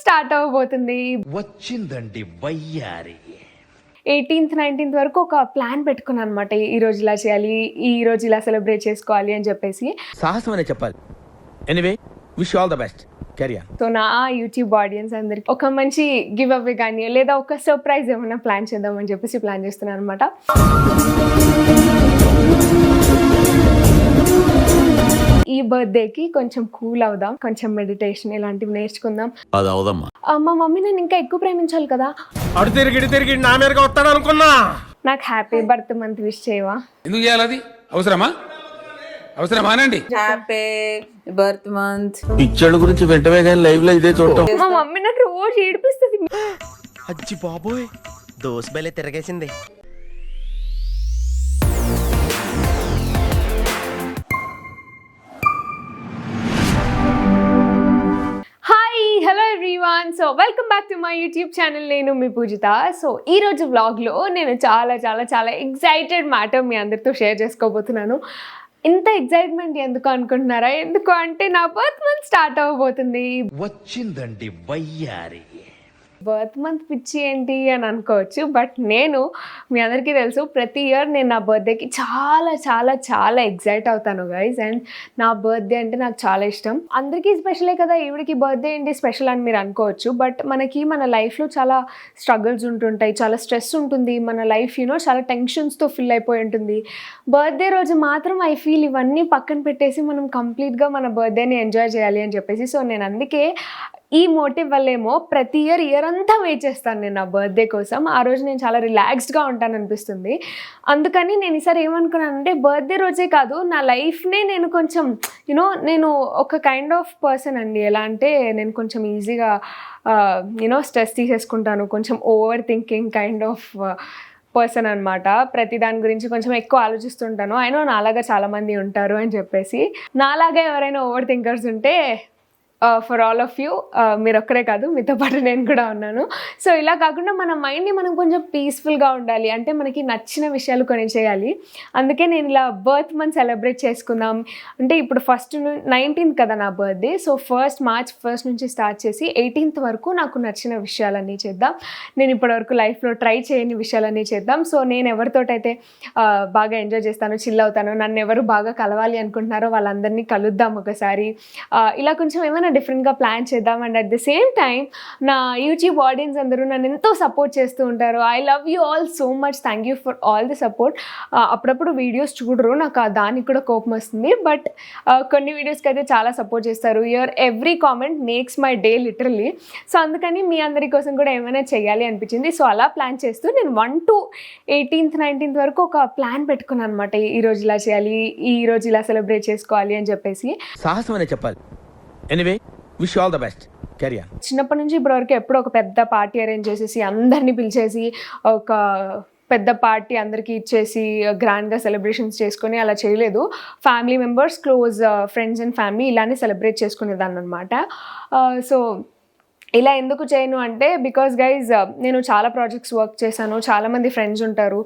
Start అవ్వబోతుంది. వచ్చిందండి వయ్యారి. 18th 19th వరకు ఒక ప్లాన్ పెట్టుకున్నాను అనమాట. ఈ రోజు ఇలా చేయాలి, ఈ రోజు ఇలా సెలబ్రేట్ చేసుకోవాలి అని చెప్పేసి. సాహసం అనే చెప్పాలి. Anyway wish all the best. Carry on. So నా యూట్యూబ్ ఆడియన్స్ అందరికి ఒక మంచి గివ్ అవే కానీ లేదా ఒక సర్ప్రైజ్ ఏమైనా ప్లాన్ చేద్దామని చెప్పేసి ప్లాన్ చేస్తున్నాను అనమాట. ఈ బర్త్డేకి కొంచెం కూల్ అవుదాం, కొంచెం మెడిటేషన్ ఇలాంటివి నేర్చుకుందాం. అది అవుదమ్మా. మా మమ్మీ నేను ఇంకా ఎక్కువ ప్రేమించాలి కదా. అడు తిరిగి నా మీదకి వస్తాడు అనుకున్నా. నాకు హ్యాపీ బర్త్ మంత్ విష్ చేయవా? ఎందుకు చేయాలి? అది అవసరమానండి. Happy birth month. పిచ్చోళ్ళ గురించి వెంటనే కానీ లైవ్ లో ఇదే చూడటం. మా మమ్మీ నాకు రోజు ఏడిపిస్తుంది. అచ్చి బాబోయ్, దోశ బయలే తిరగేసింది. Hello everyone, so welcome back to my YouTube channel. నేను మీ పూజిత. సో ఈరోజు వ్లాగ్లో నేను చాలా చాలా చాలా ఎక్సైటెడ్ మ్యాటర్ మీ అందరితో షేర్ చేసుకోబోతున్నాను. ఇంత ఎక్సైట్మెంట్ ఎందుకు అనుకుంటున్నారా? ఎందుకు అంటే నా బర్త్ మంత్ స్టార్ట్ అవ్వబోతుంది. వచ్చిందండి వయ్యారి. బర్త్ మంత్ పిచ్చి ఏంటి అని అనుకోవచ్చు, బట్ నేను మీ అందరికీ తెలుసు ప్రతి ఇయర్ నేను నా బర్త్డేకి చాలా చాలా చాలా ఎక్సైట్ అవుతాను గైజ్. అండ్ నా బర్త్డే అంటే నాకు చాలా ఇష్టం. అందరికీ స్పెషలే కదా, ఈవిడికి బర్త్డే ఏంటి స్పెషల్ అని మీరు అనుకోవచ్చు, బట్ మనకి మన లైఫ్లో చాలా స్ట్రగుల్స్ ఉంటుంటాయి, చాలా స్ట్రెస్ ఉంటుంది, మన లైఫ్ చాలా టెన్షన్స్తో ఫిల్ అయిపోయి ఉంటుంది. బర్త్డే రోజు మాత్రం ఐ ఫీల్ ఇవన్నీ పక్కన పెట్టేసి మనం కంప్లీట్గా మన బర్త్డేని ఎంజాయ్ చేయాలి అని చెప్పేసి. సో నేను అందుకే ఈ మోటివ్ వల్లేమో ప్రతి ఇయర్ అంతా వెయిట్ చేస్తాను నేను నా బర్త్డే కోసం. ఆ రోజు నేను చాలా రిలాక్స్డ్గా ఉంటాను అనిపిస్తుంది. అందుకని నేను ఈసారి ఏమనుకున్నానంటే బర్త్డే రోజే కాదు, నా లైఫ్నే నేను కొంచెం నేను ఒక కైండ్ ఆఫ్ పర్సన్ అండి. ఎలా అంటే నేను కొంచెం ఈజీగా స్ట్రెస్ తీసేసుకుంటాను, కొంచెం over thinking kind of person అనమాట. ప్రతి దాని గురించి కొంచెం ఎక్కువ ఆలోచిస్తుంటాను. అయినా నాలాగా చాలామంది ఉంటారు అని చెప్పేసి. నాలాగా ఎవరైనా ఓవర్ థింకర్స్ ఉంటే ఫర్ ఆల్ ఆఫ్ యూ, మీరు ఒక్కరే కాదు, మీతో పాటు నేను కూడా ఉన్నాను. సో ఇలా కాకుండా మన మైండ్ని మనం కొంచెం పీస్ఫుల్గా ఉండాలి అంటే మనకి నచ్చిన విషయాలు కొని చేయాలి. అందుకే నేను ఇలా బర్త్ మంత్ సెలబ్రేట్ చేసుకుందాం అంటే ఇప్పుడు 19th కదా నా బర్త్డే. సో March 1 నుంచి స్టార్ట్ చేసి 18th వరకు నాకు నచ్చిన విషయాలన్నీ చేద్దాం. నేను ఇప్పటివరకు లైఫ్లో ట్రై చేయని విషయాలన్నీ చేద్దాం. సో నేను ఎవరితోటైతే బాగా ఎంజాయ్ చేస్తాను, చిల్ అవుతాను, నన్ను ఎవరు బాగా కలవాలి అనుకుంటున్నారో వాళ్ళందరినీ కలుద్దాం ఒకసారి. ఇలా కొంచెం ఏమైనా డిఫరెంట్గా ప్లాన్ చేద్దాం. And at the same time నా యూట్యూబ్ ఆడియన్స్ అందరూ నన్ను ఎంతో సపోర్ట్ చేస్తూ ఉంటారు. I love you all so much. Thank you for all the support. అప్పుడప్పుడు వీడియోస్ చూడరు, నాకు దానికి కూడా కోపం వస్తుంది, బట్ కొన్ని వీడియోస్కి అయితే చాలా సపోర్ట్ చేస్తారు. Your every comment makes my day literally. So అందుకని మీ అందరి కోసం కూడా ఏమైనా చేయాలి అనిపించింది. సో అలా ప్లాన్ చేస్తూ నేను 1 to 18th 19th వరకు ఒక ప్లాన్ పెట్టుకున్నాను అనమాట. ఈరోజు ఇలా చేయాలి, ఈ రోజు ఇలా సెలబ్రేట్ చేసుకోవాలి అని చెప్పేసి. సాహసం అనే చెప్పాలి. Anyway wish all the best. Carry on. చిన్నప్పటి నుంచి ఇప్పటివరకు ఎప్పుడో ఒక పెద్ద పార్టీ అరేంజ్ చేసేసి అందరినీ పిలిచేసి ఒక పెద్ద పార్టీ అందరికీ ఇచ్చేసి గ్రాండ్గా సెలబ్రేషన్స్ చేసుకొని అలా చేయలేదు. Family members, close friends and family ఇలానే సెలబ్రేట్ చేసుకునేదాన్ని అనమాట. సో ఇలా ఎందుకు చేయను అంటే బికాస్ గైజ్ నేను చాలా ప్రాజెక్ట్స్ వర్క్ చేశాను, చాలామంది ఫ్రెండ్స్ ఉంటారు.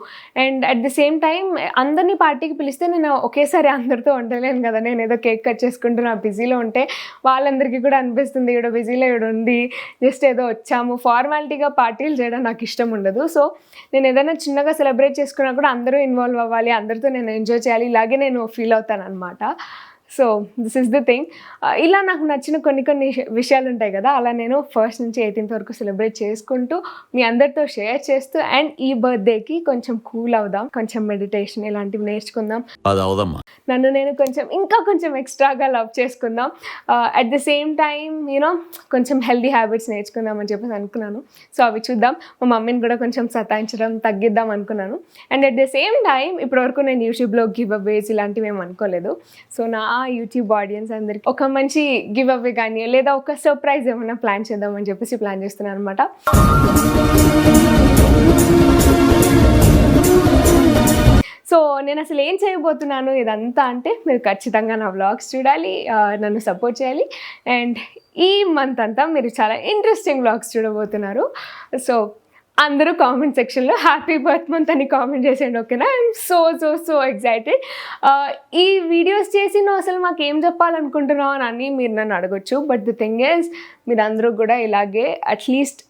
And at the same time అందరినీ పార్టీకి పిలిస్తే నేను ఒకేసారి అందరితో ఉండలేను కదా. నేను ఏదో కేక్ కట్ చేసుకుంటూ నా బిజీలో ఉంటే వాళ్ళందరికీ కూడా అనిపిస్తుంది ఇక్కడ బిజీలో ఇక్కడ ఉంది, జస్ట్ ఏదో వచ్చాము, ఫార్మాలిటీగా పార్టీలు చేయడం నాకు ఇష్టం ఉండదు. సో నేను ఏదైనా చిన్నగా సెలబ్రేట్ చేసుకున్నా కూడా అందరూ ఇన్వాల్వ్ అవ్వాలి, అందరితో నేను ఎంజాయ్ చేయాలి, ఇలాగే నేను ఫీల్ అవుతాను అనమాట. So this is the thing. ఇలా నాకు నచ్చిన కొన్ని విషయాలు ఉంటాయి కదా, అలా నేను 1 నుంచి 18th వరకు సెలబ్రేట్ చేసుకుంటూ మీ అందరితో షేర్ చేస్తూ అండ్ ఈ బర్త్డేకి కొంచెం కూల్ అవుదాం, కొంచెం మెడిటేషన్ ఇలాంటివి నేర్చుకుందాం. అది అవుదమ్మా. నన్ను నేను ఇంకా కొంచెం ఎక్స్ట్రాగా లవ్ చేసుకుందాం. అట్ ది సేమ్ టైం కొంచెం హెల్దీ హ్యాబిట్స్ నేర్చుకుందాం అని చెప్పేసి అనుకున్నాను. సో అవి చూద్దాం. మా మమ్మీని కూడా కొంచెం సతాయించడం తగ్గిద్దాం అనుకున్నాను. And at the same time ఇప్పటివరకు నేను యూట్యూబ్లో గివ్ అవేస్ ఇలాంటివి ఏమి అనుకోలేదు. సో నా యూట్యూబ్ ఆడియన్స్ అందరికి ఒక మంచి గివ్ అవే కానీ లేదా ఒక సర్ప్రైజ్ ఏమైనా ప్లాన్ చేద్దామని చెప్పేసి ప్లాన్ చేస్తున్నాను అనమాట. సో నేను అసలు ఏం చేయబోతున్నాను ఇదంతా అంటే మీరు ఖచ్చితంగా నా వ్లాగ్స్ చూడాలి, నన్ను సపోర్ట్ చేయాలి. అండ్ ఈ మంత్ అంతా మీరు చాలా ఇంట్రెస్టింగ్ వ్లాగ్స్ చూడబోతున్నారు. సో అందరూ కామెంట్ సెక్షన్లో హ్యాపీ బర్త్ మంత్ అని కామెంట్ చేసేయండి, ఓకేనా? I'm so excited. ఈ వీడియోస్ చేసి నువ్వు అసలు మాకు ఏం చెప్పాలనుకుంటున్నావు అని మీరు నన్ను అడగొచ్చు. బట్ ది థింగ్ ఈజ్, మీరు అందరూ కూడా ఇలాగే అట్లీస్ట్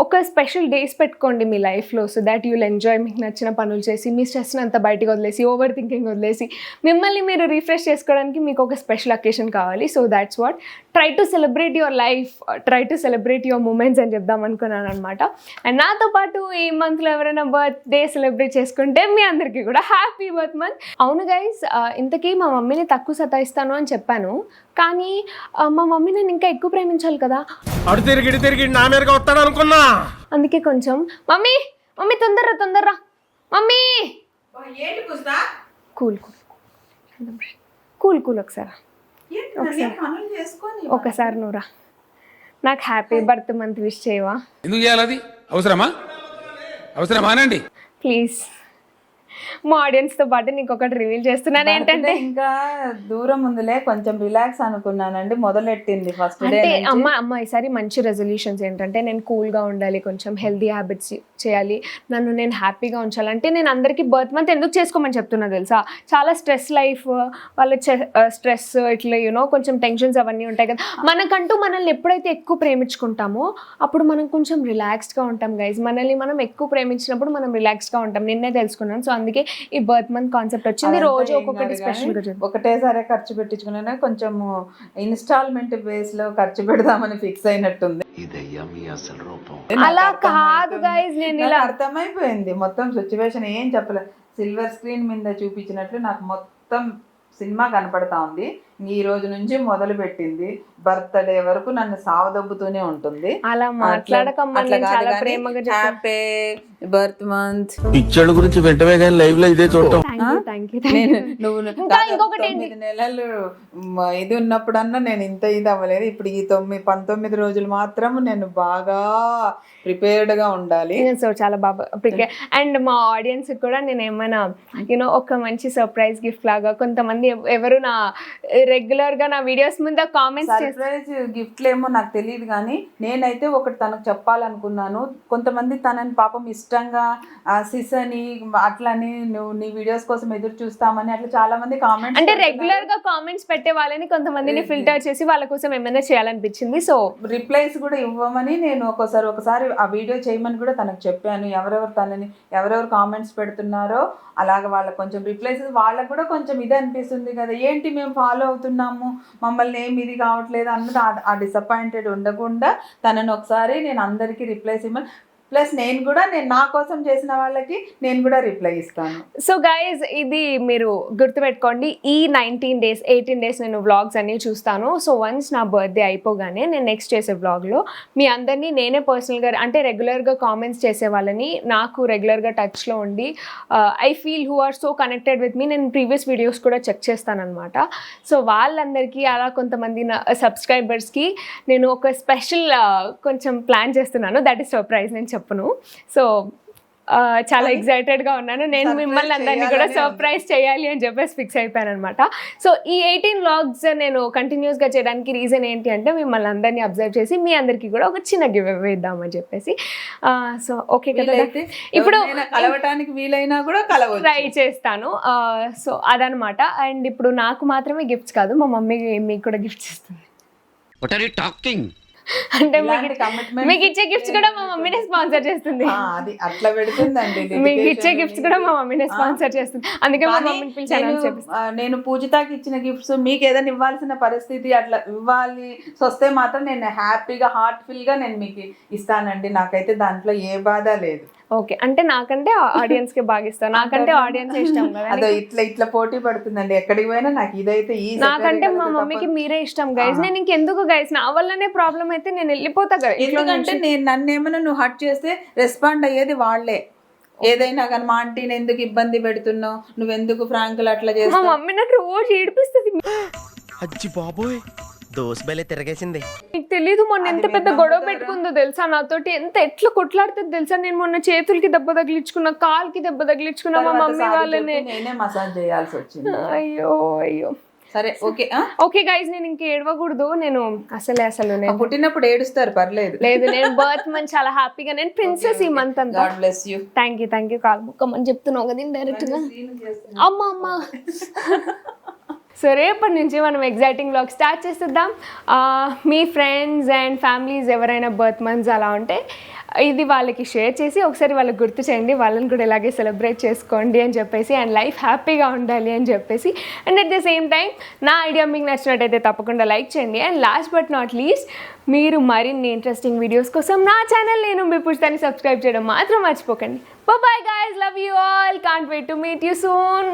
ఒక స్పెషల్ డేస్ పెట్టుకోండి మీ లైఫ్లో, సో దాట్ యూల్ ఎంజాయ్. మీకు నచ్చిన పనులు చేసి మీ స్ట్రెస్ని అంతా బయటకు వదిలేసి, ఓవర్ థింకింగ్ వదిలేసి, మిమ్మల్ని మీరు రిఫ్రెష్ చేసుకోవడానికి మీకు ఒక స్పెషల్ అకేషన్ కావాలి. So that's what, try to celebrate your life, try to celebrate your moments అని చెప్దాం అనుకున్నాను అనమాట. అండ్ నాతో పాటు ఈ మంత్లో ఎవరైనా బర్త్డే సెలబ్రేట్ చేసుకుంటే మీ అందరికీ కూడా హ్యాపీ బర్త్ మంత్. అవును గైస్, ఇంతకీ మా మమ్మీని తక్కువ సతాయిస్తాను అని చెప్పాను, కానీ మా మమ్మీ నేను ఇంకా ఎక్కువ ప్రేమించాలి కదా, అడు తిరిగి నా మీదగా వస్తాడు అనుకున్నా. అందుకే కొంచెం మమ్మీ తొందరరా మమ్మీ, ఏంటి పుస్తా కూల్ ఒకసారి నువ్వురా, నాకు హ్యాపీ బర్త్ మంత్ విష్ చేయవా? ఎందుకు చేయాలి? అది అవసరమానండి. ప్లీజ్. మా ఆడియన్స్తో పాటు నీకు ఒకటి రివీల్ చేస్తున్నాను. ఏంటంటే ఇంకా దూరం ఉందిలే, కొంచెం రిలాక్స్ అనుకున్నానండి, మొదలెట్టింది ఫస్ట్ డే. అంటే అమ్మ ఈసారి మంచి రెజల్యూషన్స్ ఏంటంటే, నేను కూల్గా ఉండాలి, కొంచెం హెల్తీ హ్యాబిట్స్ చేయాలి, నన్ను నేను హ్యాపీగా ఉంచాలి. అంటే నేను అందరికీ బర్త్ మంత్ ఎందుకు చేసుకోమని చెప్తున్నా తెలుసా? చాలా స్ట్రెస్ లైఫ్, వాళ్ళ స్ట్రెస్ ఇట్లా కొంచెం టెన్షన్స్ అవన్నీ ఉంటాయి కదా. మనకంటూ మనల్ని ఎప్పుడైతే ఎక్కువ ప్రేమించుకుంటామో అప్పుడు మనం కొంచెం రిలాక్స్డ్గా ఉంటాం గైజ్. మనల్ని మనం ఎక్కువ ప్రేమించినప్పుడు మనం రిలాక్స్డ్గా ఉంటాం. నిన్నే తెలుసుకున్నాను. సో అందుకే ఈ బర్త్ మంత్ కాన్సెప్ట్ వచ్చింది. రోజు ఒక్కొక్కటి స్పెషల్గా ఒకటేసారి ఖర్చు పెట్టించుకున్నా, కొంచెం ఇన్స్టాల్మెంట్ బేస్ లో ఖర్చు పెడదామని ఫిక్స్ అయినట్టుంది. అలా కాదు గైజ్, నేను ఇలా అర్థమైపోయింది మొత్తం సిచ్యువేషన్. ఏం చెప్పలేదు, సిల్వర్ స్క్రీన్ మీద చూపించినట్లు నాకు మొత్తం సినిమా కనపడతా ఉంది. ఈ రోజు నుంచి మొదలు పెట్టింది బర్త్డే వరకు నన్ను సావదొబ్బుతూనే ఉంటుంది. అలా మాట్లాడకమ్మా, చాలా ప్రేమగా హ్యాపీ బర్త్ మంత్. పిచ్చోళ్ళ గురించి వెంటనే కానీ లైవ్ లో ఇదే చూడటం. నువ్వు 9 నెలలు ఇది ఉన్నప్పుడన్నా నేను ఇంత ఇది అవ్వలేదు. ఇప్పుడు ఈ 19 రోజులు మాత్రం నేను బాగా ప్రిపేర్డ్ గా ఉండాలి. సో చాలా బాగా ప్రిపేర్. అండ్ మా ఆడియన్స్ కూడా నేను ఏమైనా ఒక మంచి సర్ప్రైజ్ గిఫ్ట్ లాగా, కొంతమంది ఎవరు నా రెగ్యులర్ గా నా వీడియోస్ ముందు కామెంట్స్ సర్ప్రైజ్ గిఫ్ట్లు ఏమో నాకు తెలియదు, కానీ నేనైతే ఒకటి తనకు చెప్పాలనుకున్నాను. కొంతమంది తనని పాపం ఇష్టంగా సిస్ అని అట్లని, నువ్వు నీ వీడియోస్ కోసం ఎదురు చూస్తామని అట్లా చాలా మంది కామెంట్స్, అంటే రెగ్యులర్ గా కామెంట్స్ పెట్టే వాళ్ళని కొంతమందిని ఫిల్టర్ చేసి వాళ్ళ కోసం ఏమైనా చేయాలనిపించింది. సో రిప్లైస్ కూడా ఇవ్వమని నేను ఒకసారి ఆ వీడియో చేయమని కూడా తనకు చెప్పాను. ఎవరెవరు కామెంట్స్ పెడుతున్నారో అలాగే వాళ్ళకి కొంచెం రిప్లైస్, వాళ్ళకు కూడా కొంచెం ఇది అనిపిస్తుంది కదా, ఏంటి మేము ఫాలో అవుతున్నాము, మమ్మల్ని ఏమి ఇది కావట్లేదు అన్నది ఆ డిసప్పాయింటెడ్ ఉండకుండా తనని ఒకసారి నేను అందరికీ రిప్లైస్ ఇవ్వమని, ప్లస్ నేను నా కోసం చేసిన వాళ్ళకి నేను కూడా రిప్లై ఇస్తాను. సో గైజ్, ఇది మీరు గుర్తుపెట్టుకోండి. ఈ 18 days నేను వ్లాగ్స్ అన్నీ చూస్తాను. సో వన్స్ నా బర్త్డే అయిపోగానే నేను నెక్స్ట్ చేసే వ్లాగ్లో మీ అందరినీ నేనే పర్సనల్గా, అంటే రెగ్యులర్గా కామెంట్స్ చేసే వాళ్ళని, నాకు రెగ్యులర్గా టచ్లో ఉండి I feel who are so connected with me, నేను ప్రీవియస్ వీడియోస్ కూడా చెక్ చేస్తానన్నమాట. సో వాళ్ళందరికీ, అలా కొంతమంది నా సబ్స్క్రైబర్స్కి నేను ఒక స్పెషల్ కొంచెం ప్లాన్ చేస్తున్నాను. దట్ ఈస్ సర్ప్రైజ్, నేను చెప్పను. సో చాలా ఎక్సైటెడ్గా ఉన్నాను. నేను మిమ్మల్ని అందరినీ కూడా సర్ప్రైజ్ చేయాలి అని చెప్పేసి ఫిక్స్ అయిపోయాను అనమాట. సో ఈ 18 వ్లాగ్స్ నేను కంటిన్యూస్గా చేయడానికి రీజన్ ఏంటి అంటే, మిమ్మల్ని అందరినీ అబ్జర్వ్ చేసి మీ అందరికీ కూడా ఒక చిన్న గివ్ అవే ఇద్దామని చెప్పేసి. సో ఓకే కదా, ఇప్పుడు కలవటానికి వీలైనా కూడా ట్రై చేస్తాను. సో అదనమాట. అండ్ ఇప్పుడు నాకు మాత్రమే గిఫ్ట్స్ కాదు, మా మమ్మీ మీకు కూడా గిఫ్ట్స్ ఇస్తుంది. అంటే మీకు ఇచ్చే గిఫ్ట్స్ కూడా మా మమ్మీనే స్పాన్సర్ చేస్తుంది. అది అట్లా పెడుతుందండి. మీకు ఇచ్చే గిఫ్ట్స్ కూడా మా మమ్మీనే స్పాన్సర్ చేస్తుంది. అందుకే మా మమ్మీని పిలిచాను. నేను పూజితాకి ఇచ్చిన గిఫ్ట్స్ మీకు ఏదైనా ఇవ్వాల్సిన పరిస్థితి అట్లా ఇవ్వాలి వస్తే మాత్రం నేను హ్యాపీగా హార్ట్ఫుల్ గా నేను మీకు ఇస్తానండి. నాకైతే దాంట్లో ఏ బాధ లేదు. ఓకే, అంటే నాకంటే ఆడియన్స్ కి బాగా ఇస్తాను, నాకంటే ఆడియన్స్ ఇష్టం కదా. అదో ఇట్లా పోటీ పడుతుందండి. ఎక్కడికి పోయినా నాకు ఇదైతే నాకంటే మా మమ్మీకి మీరే ఇష్టం గైస్. నేను ఇంకెందుకు గైస్, నా వల్లనే ప్రాబ్లం అయితే నేను వెళ్ళిపోతా కదా. ఎందుకంటే నన్ను ఏమైనా నువ్వు హర్ట్ చేస్తే రెస్పాండ్ అయ్యేది వాళ్ళే. ఏదైనా కానీ మా ఆంటీని ఎందుకు ఇబ్బంది పెడుతున్నావు, నువ్వెందుకు ఫ్రాంకులు అట్లా చేస్తావు, మా మమ్మీ నాకు రోజు ఏడిపిస్తుంది. అచ్చి బాబోయ్, దోస్ బెలే తిరగేసింది. నీకు తెలీదు, మొన్న ఎంత పెద్ద గొడవ పెట్టుకుందో తెలుసా నాతోటి, ఎట్లా కొట్లాడుతుంది తెలుసా. నేను మొన్న చేతులకి దెబ్బ తగిలించుకున్నా, కాలుకి దెబ్బ తగిలించుకున్నా మా మమ్మీ వాళ్ళని. నేనే మసాజ్ చేయాల్సి వచ్చింది. అయ్యో సరే ఓకే. ఓకే గైస్, నేను ఇంక ఏడవకూడదు. నేను అసలు నేను పుట్టినప్పుడు ఏడుస్తారు, పర్లేదు. లేదు, నేను బర్త్ మంత్ చాలా హ్యాపీగా, నేను ప్రిన్సెస్ ఈ మంత్ అంతా. God bless you. Thank you కాల్ ముక్కమని చెప్తున్నావు కదా డైరెక్ట్ గా. అమ్మ సో రేపటి నుంచి మనం ఎగ్జైటింగ్ వ్లాగ్ స్టార్ట్ చేసేద్దాం. మీ ఫ్రెండ్స్ అండ్ ఫ్యామిలీస్ ఎవరైనా బర్త్ మంత్స్ అలా ఉంటే ఇది వాళ్ళకి షేర్ చేసి ఒకసారి వాళ్ళకి గుర్తు చేయండి, వాళ్ళని కూడా ఇలాగే సెలబ్రేట్ చేసుకోండి అని చెప్పేసి, అండ్ లైఫ్ హ్యాపీగా ఉండాలి అని చెప్పేసి. And at the same time నా ఐడియా మీకు నచ్చినట్టయితే తప్పకుండా లైక్ చేయండి. And last but not least, మీరు మరిన్ని ఇంట్రెస్టింగ్ వీడియోస్ కోసం నా ఛానల్ నేను మీ పుష్తాన్ని సబ్స్క్రైబ్ చేయడం మాత్రం మర్చిపోకండి. Bye guys, love you all, can't wait to meet you soon.